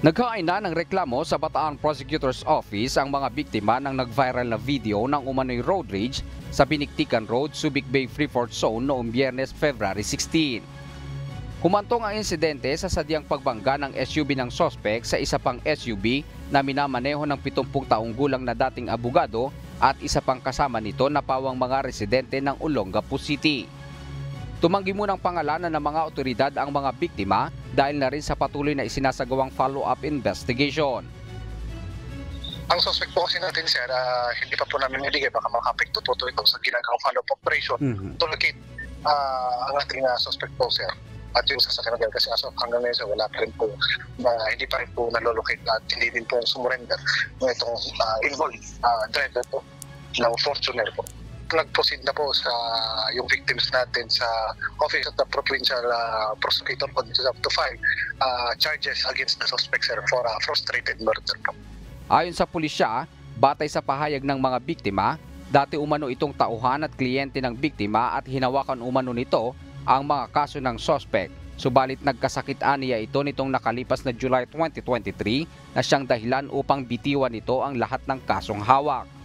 Naghain na ng reklamo sa Bataan Prosecutor's Office ang mga biktima ng nag-viral na video ng umano'y road rage sa Biniktikan Road, Subic Bay Freeport Zone noong Biyernes, February 16. Humantong ang insidente sa sadyang pagbangga ng SUV ng sospek sa isa pang SUV na minamaneho ng 70 taong gulang na dating abogado at isa pang kasama nito na pawang mga residente ng Olongapo City. Tumanggi munang pangalanan ng mga otoridad ang mga biktima dahil na rin sa patuloy na isinasagawang follow-up investigation. Ang suspect po kasi natin, sir, hindi pa po namin niligay, baka makapekto po ito sa ginagawang follow-up operation to locate ang ating suspect po, sir. At yung sasakyan natin kasi hanggang ngayon, sir, wala pa rin po, hindi pa rin po nalolocate at hindi din po sumurrender ng itong involved driver po ng Fortuner po. Nag-proceed na po sa yung victims natin sa Office of the Provincial Prosecutor to file charges against the suspect, sir, for frustrated murder po. Ayon sa pulisya, batay sa pahayag ng mga biktima, dati umano itong tauhan at kliyente ng biktima at hinawakan umano nito ang mga kaso ng suspect. Subalit nagkasakit aniya ito nitong nakalipas na July 2023 na siyang dahilan upang bitiwan nito ang lahat ng kasong hawak.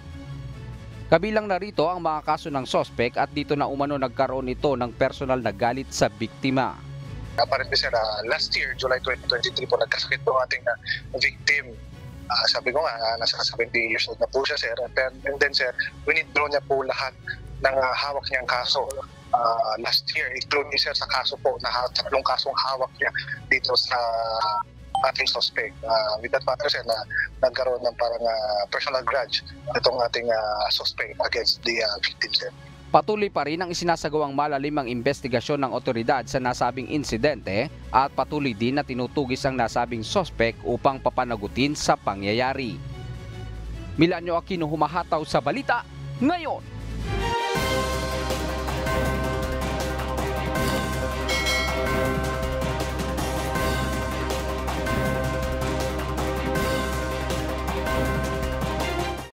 Kabilang na rito ang mga kaso ng suspect at dito na umano nagkaroon ito ng personal na galit sa biktima. Apparently, sir, last year, July 2023 po, nagkasakit po ang ating victim. Sabi ko nga, nasa 70 years old na po siya, sir. And then, sir, winidraw niya po lahat ng hawak niyang kaso. Last year, including, sir, sa kaso po, na 3 kasong hawak niya dito sa ating suspect. With that matter, sir, na nagkaroon ng parang personal grudge itong ating suspect against the victim, sir. Patuloy pa rin ang isinasagawang malalimang investigasyon ng otoridad sa nasabing insidente at patuloy din na tinutugis ang nasabing suspect upang papanagutin sa pangyayari. Milanyo Aquino, humahataw sa balita ngayon.